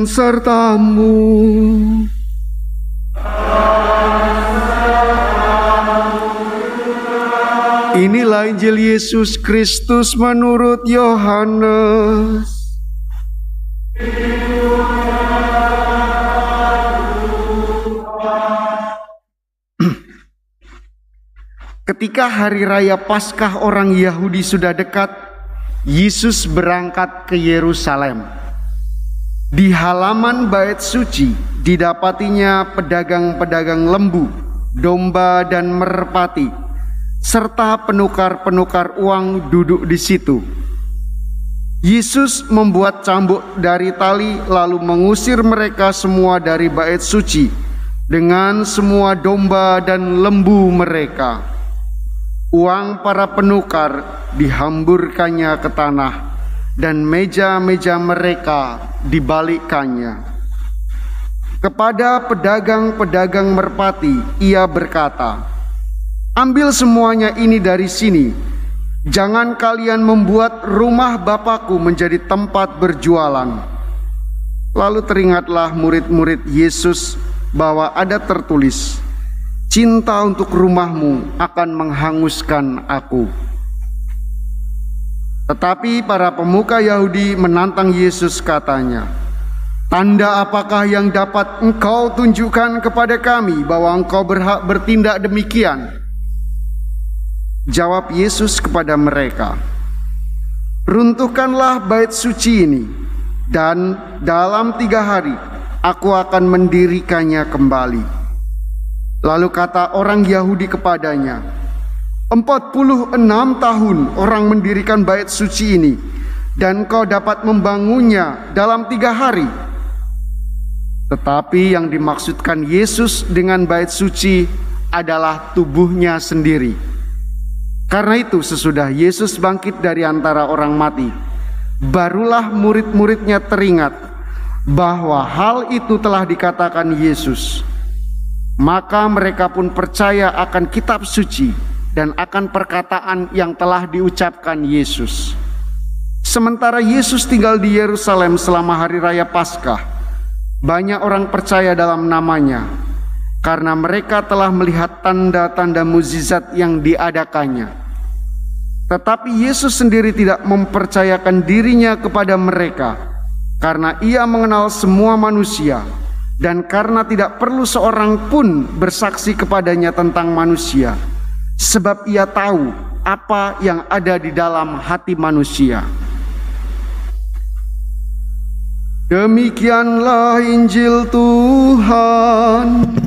sertamu. Inilah Injil Yesus Kristus menurut Yohanes. Ketika hari raya Paskah orang Yahudi sudah dekat, Yesus berangkat ke Yerusalem. Di halaman bait suci didapatinya pedagang-pedagang lembu, domba dan merpati, serta penukar-penukar uang duduk di situ. Yesus membuat cambuk dari tali lalu mengusir mereka semua dari bait suci dengan semua domba dan lembu mereka. Uang para penukar dihamburkannya ke tanah dan meja-meja mereka dibalikkannya. Kepada pedagang-pedagang merpati ia berkata, "Ambil semuanya ini dari sini. Jangan kalian membuat rumah Bapakku menjadi tempat berjualan." Lalu teringatlah murid-murid Yesus bahwa ada tertulis, "Cinta untuk rumahmu akan menghanguskan aku." Tetapi para pemuka Yahudi menantang Yesus, katanya, "Tanda apakah yang dapat engkau tunjukkan kepada kami bahwa engkau berhak bertindak demikian?" Jawab Yesus kepada mereka, "Runtuhkanlah bait suci ini, dan dalam 3 hari aku akan mendirikannya kembali." Lalu kata orang Yahudi kepadanya, 46 tahun orang mendirikan bait suci ini, dan kau dapat membangunnya dalam 3 hari. Tetapi yang dimaksudkan Yesus dengan bait suci adalah tubuhnya sendiri. Karena itu sesudah Yesus bangkit dari antara orang mati, barulah murid-muridnya teringat bahwa hal itu telah dikatakan Yesus. Maka mereka pun percaya akan kitab suci dan akan perkataan yang telah diucapkan Yesus. Sementara Yesus tinggal di Yerusalem selama hari raya Paskah, banyak orang percaya dalam namanya karena mereka telah melihat tanda-tanda mukjizat yang diadakannya. Tetapi Yesus sendiri tidak mempercayakan dirinya kepada mereka karena ia mengenal semua manusia, dan karena tidak perlu seorang pun bersaksi kepadanya tentang manusia, sebab ia tahu apa yang ada di dalam hati manusia. Demikianlah Injil Tuhan.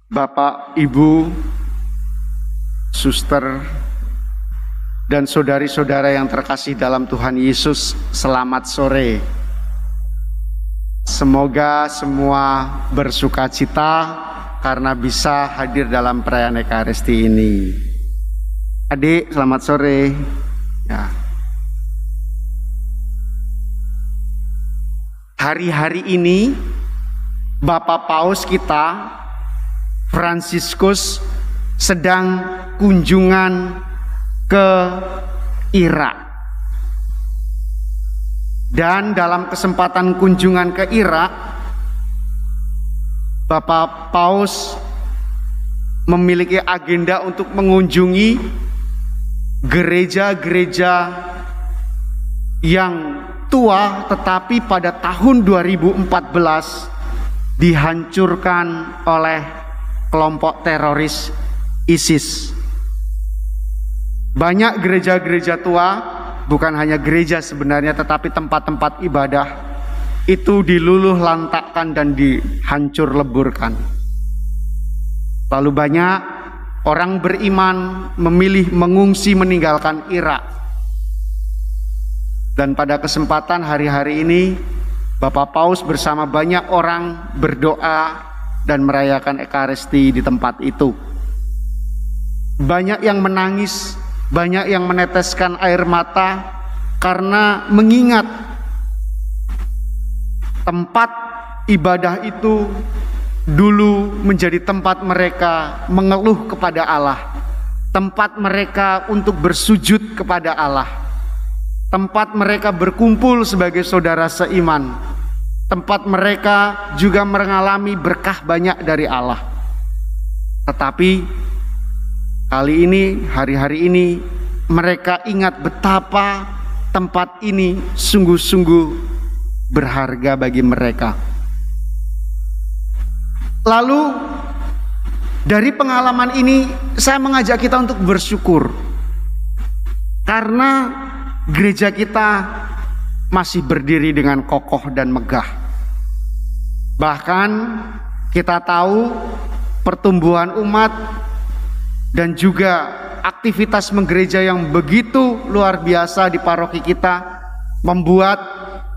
Bapak, Ibu, suster, dan saudari-saudara yang terkasih dalam Tuhan Yesus, selamat sore. Semoga semua bersukacita karena bisa hadir dalam perayaan Ekaristi ini. Adik, selamat sore. Ya. Hari-hari ini Bapak Paus kita Fransiskus sedang kunjungan ke Irak. Dan dalam kesempatan kunjungan ke Irak, Bapak Paus memiliki agenda untuk mengunjungi gereja-gereja yang tua tetapi pada tahun 2014 dihancurkan oleh kelompok teroris ISIS. Banyak gereja-gereja tua, bukan hanya gereja sebenarnya, tetapi tempat-tempat ibadah itu diluluh lantakkan dan dihancur leburkan. Lalu banyak orang beriman memilih mengungsi meninggalkan Irak. Dan pada kesempatan hari-hari ini, Bapak Paus bersama banyak orang berdoa dan merayakan Ekaristi di tempat itu. Banyak yang menangis, banyak yang meneteskan air mata karena mengingat tempat ibadah itu dulu menjadi tempat mereka mengeluh kepada Allah, tempat mereka untuk bersujud kepada Allah, tempat mereka berkumpul sebagai saudara seiman, tempat mereka juga mengalami berkah banyak dari Allah. Tetapi kali ini, hari-hari ini, mereka ingat betapa tempat ini sungguh-sungguh berharga bagi mereka. Lalu dari pengalaman ini saya mengajak kita untuk bersyukur, karena gereja kita masih berdiri dengan kokoh dan megah. Bahkan kita tahu pertumbuhan umat dan juga aktivitas menggereja yang begitu luar biasa di paroki kita membuat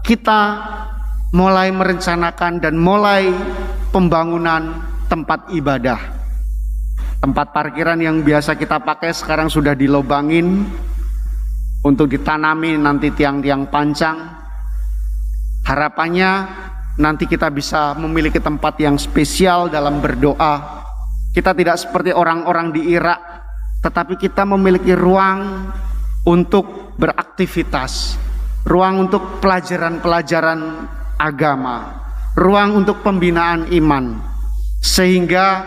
kita mulai merencanakan dan mulai pembangunan tempat ibadah. Tempat parkiran yang biasa kita pakai sekarang sudah dilobangin untuk ditanami nanti tiang-tiang pancang. Harapannya nanti kita bisa memiliki tempat yang spesial dalam berdoa. Kita tidak seperti orang-orang di Irak, tetapi kita memiliki ruang untuk beraktivitas, ruang untuk pelajaran-pelajaran agama, ruang untuk pembinaan iman, sehingga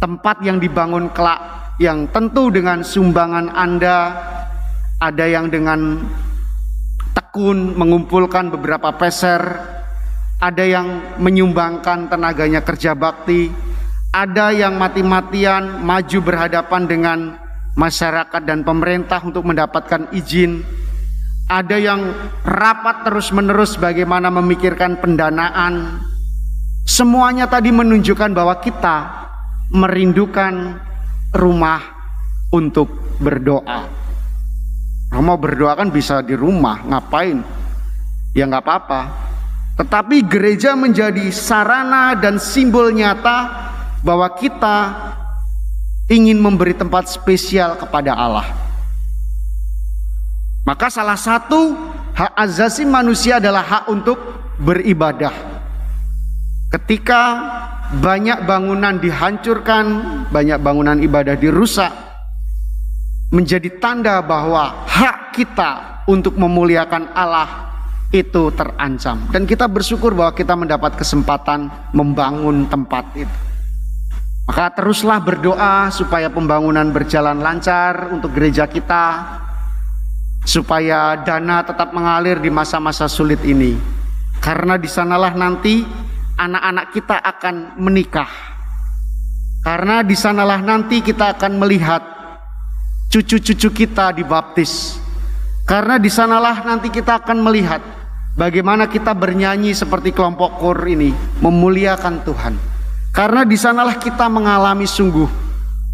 tempat yang dibangun kelak, yang tentu dengan sumbangan Anda, ada yang dengan tekun mengumpulkan beberapa peser, ada yang menyumbangkan tenaganya kerja bakti, ada yang mati-matian maju berhadapan dengan masyarakat dan pemerintah untuk mendapatkan izin, ada yang rapat terus-menerus bagaimana memikirkan pendanaan. Semuanya tadi menunjukkan bahwa kita merindukan rumah untuk berdoa. Kalau mau berdoa kan bisa di rumah, ngapain? Ya nggak apa-apa. Tetapi gereja menjadi sarana dan simbol nyata bahwa kita ingin memberi tempat spesial kepada Allah. Maka salah satu hak asasi manusia adalah hak untuk beribadah. Ketika banyak bangunan dihancurkan, banyak bangunan ibadah dirusak, menjadi tanda bahwa hak kita untuk memuliakan Allah itu terancam. Dan kita bersyukur bahwa kita mendapat kesempatan membangun tempat itu. Maka teruslah berdoa supaya pembangunan berjalan lancar untuk gereja kita, supaya dana tetap mengalir di masa-masa sulit ini. Karena di sanalah nanti anak-anak kita akan menikah. Karena di sanalah nanti kita akan melihat cucu-cucu kita dibaptis. Karena di sanalah nanti kita akan melihat bagaimana kita bernyanyi seperti kelompok kor ini, memuliakan Tuhan. Karena di sanalah kita mengalami sungguh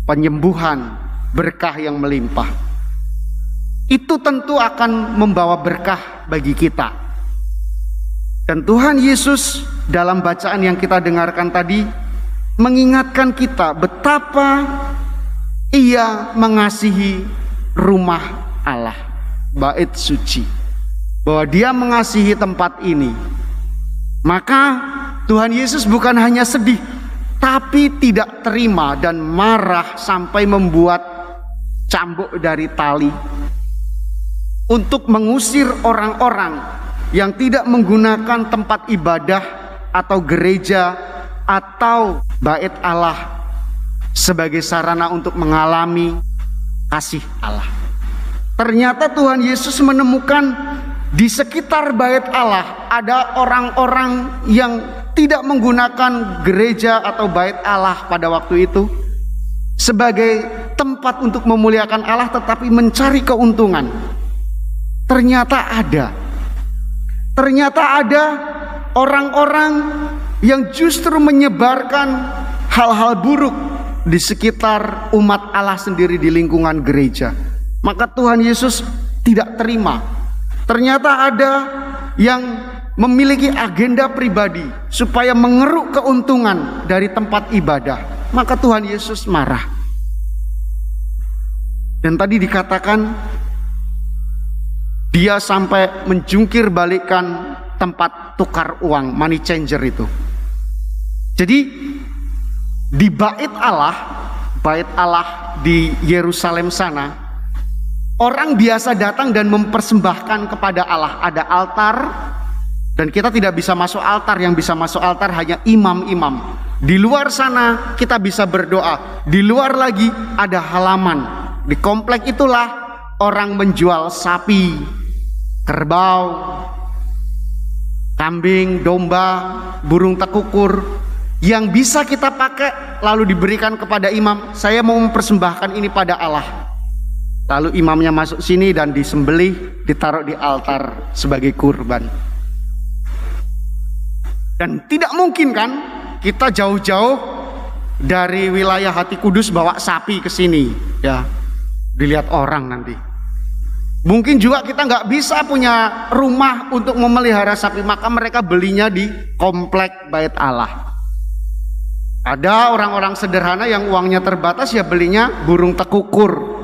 penyembuhan, berkah yang melimpah. Itu tentu akan membawa berkah bagi kita. Dan Tuhan Yesus dalam bacaan yang kita dengarkan tadi mengingatkan kita betapa Ia mengasihi rumah Allah, bait suci, bahwa Dia mengasihi tempat ini. Maka Tuhan Yesus bukan hanya sedih, tapi tidak terima dan marah sampai membuat cambuk dari tali untuk mengusir orang-orang yang tidak menggunakan tempat ibadah atau gereja atau bait Allah sebagai sarana untuk mengalami kasih Allah. Ternyata Tuhan Yesus menemukan di sekitar bait Allah ada orang-orang yang tidak menggunakan gereja atau bait Allah pada waktu itu sebagai tempat untuk memuliakan Allah, tetapi mencari keuntungan. Ternyata ada orang-orang yang justru menyebarkan hal-hal buruk di sekitar umat Allah sendiri di lingkungan gereja. Maka Tuhan Yesus tidak terima. Ternyata ada yang memiliki agenda pribadi supaya mengeruk keuntungan dari tempat ibadah. Maka Tuhan Yesus marah. Dan tadi dikatakan Dia sampai menjungkir balikkan tempat tukar uang, money changer itu. Jadi di bait Allah di Yerusalem sana, orang biasa datang dan mempersembahkan kepada Allah. Ada altar, dan kita tidak bisa masuk altar. Yang bisa masuk altar hanya imam-imam. Di luar sana kita bisa berdoa. Di luar lagi ada halaman. Di komplek itulah orang menjual sapi, kerbau, kambing, domba, burung tekukur yang bisa kita pakai, lalu diberikan kepada imam. Saya mau mempersembahkan ini pada Allah. Lalu imamnya masuk sini dan disembelih, ditaruh di altar sebagai kurban. Dan tidak mungkin kan kita jauh-jauh dari wilayah Hati Kudus bawa sapi ke sini, ya, dilihat orang nanti. Mungkin juga kita nggak bisa punya rumah untuk memelihara sapi, maka mereka belinya di komplek bait Allah. Ada orang-orang sederhana yang uangnya terbatas, ya belinya burung tekukur.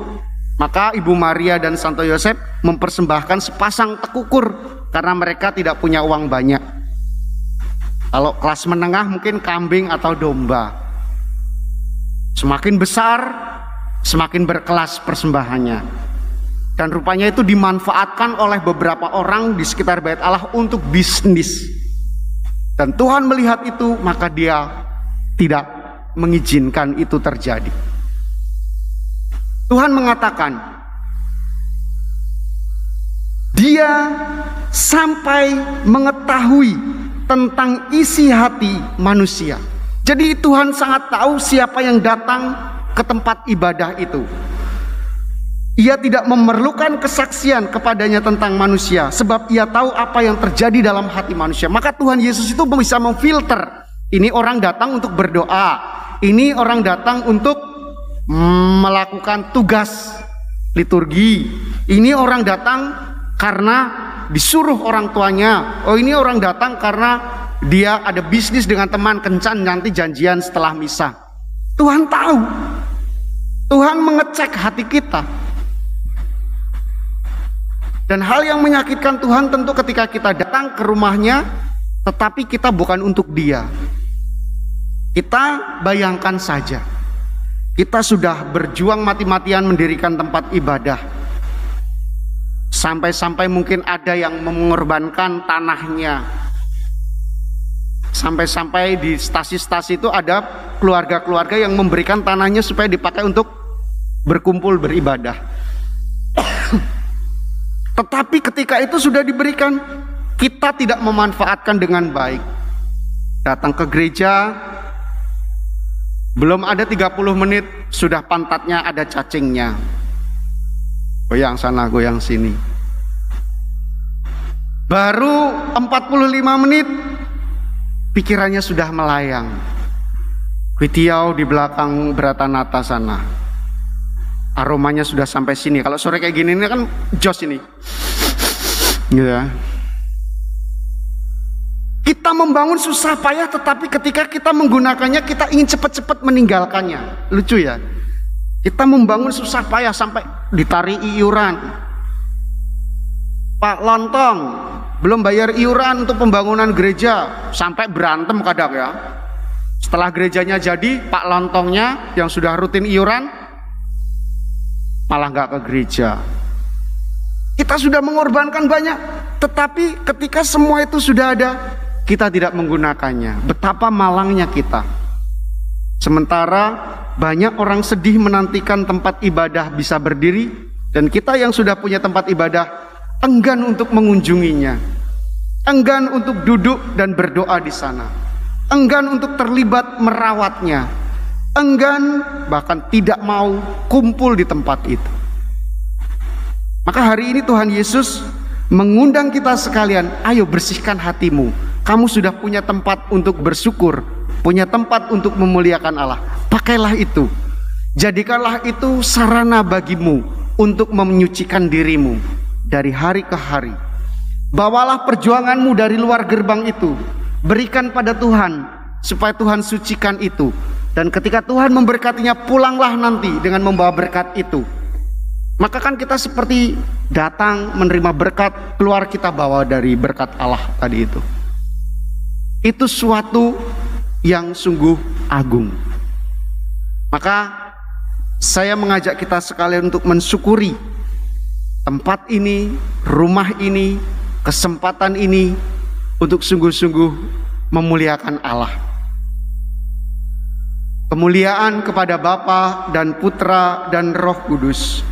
Maka Ibu Maria dan Santo Yosef mempersembahkan sepasang tekukur karena mereka tidak punya uang banyak. Kalau kelas menengah mungkin kambing atau domba. Semakin besar, semakin berkelas persembahannya. Dan rupanya itu dimanfaatkan oleh beberapa orang di sekitar bait Allah untuk bisnis. Dan Tuhan melihat itu, maka Dia tidak mengizinkan itu terjadi. Tuhan mengatakan, Dia sampai mengetahui tentang isi hati manusia. Jadi Tuhan sangat tahu siapa yang datang ke tempat ibadah itu. Ia tidak memerlukan kesaksian kepadanya tentang manusia, sebab Ia tahu apa yang terjadi dalam hati manusia. Maka Tuhan Yesus itu bisa memfilter. Ini orang datang untuk berdoa, ini orang datang untuk melakukan tugas liturgi, ini orang datang karena disuruh orang tuanya, oh ini orang datang karena dia ada bisnis dengan teman kencan, nanti janjian setelah misa. Tuhan tahu, Tuhan mengecek hati kita. Dan hal yang menyakitkan Tuhan tentu ketika kita datang ke rumahnya, tetapi kita bukan untuk Dia. Kita bayangkan saja, kita sudah berjuang mati-matian mendirikan tempat ibadah. Sampai-sampai mungkin ada yang mengorbankan tanahnya. Sampai-sampai di stasi-stasi itu ada keluarga-keluarga yang memberikan tanahnya supaya dipakai untuk berkumpul beribadah. Tetapi ketika itu sudah diberikan, kita tidak memanfaatkan dengan baik. Datang ke gereja, belum ada 30 menit sudah pantatnya ada cacingnya. Goyang sana, goyang sini. Baru 45 menit pikirannya sudah melayang. Kuitiau di belakang Bratanata sana. Aromanya sudah sampai sini. Kalau sore kayak gini ini kan jos ini. Gitu ya. Kita membangun susah payah, tetapi ketika kita menggunakannya kita ingin cepat-cepat meninggalkannya. Lucu ya. Kita membangun susah payah sampai ditarik iuran. Pak Lontong belum bayar iuran untuk pembangunan gereja, sampai berantem kadang ya. Setelah gerejanya jadi, Pak Lontongnya yang sudah rutin iuran malah nggak ke gereja. Kita sudah mengorbankan banyak, tetapi ketika semua itu sudah ada, kita tidak menggunakannya. Betapa malangnya kita. Sementara banyak orang sedih menantikan tempat ibadah bisa berdiri, dan kita yang sudah punya tempat ibadah enggan untuk mengunjunginya, enggan untuk duduk dan berdoa di sana, enggan untuk terlibat merawatnya, enggan bahkan tidak mau kumpul di tempat itu. Maka hari ini Tuhan Yesus mengundang kita sekalian, ayo bersihkan hatimu. Kamu sudah punya tempat untuk bersyukur, punya tempat untuk memuliakan Allah. Pakailah itu. Jadikanlah itu sarana bagimu untuk menyucikan dirimu dari hari ke hari. Bawalah perjuanganmu dari luar gerbang itu. Berikan pada Tuhan supaya Tuhan sucikan itu. Dan ketika Tuhan memberkatinya, pulanglah nanti dengan membawa berkat itu. Maka kan kita seperti datang menerima berkat, keluar kita bawa dari berkat Allah tadi itu. Itu suatu yang sungguh agung. Maka saya mengajak kita sekalian untuk mensyukuri tempat ini, rumah ini, kesempatan ini untuk sungguh-sungguh memuliakan Allah. Kemuliaan kepada Bapa dan Putra dan Roh Kudus,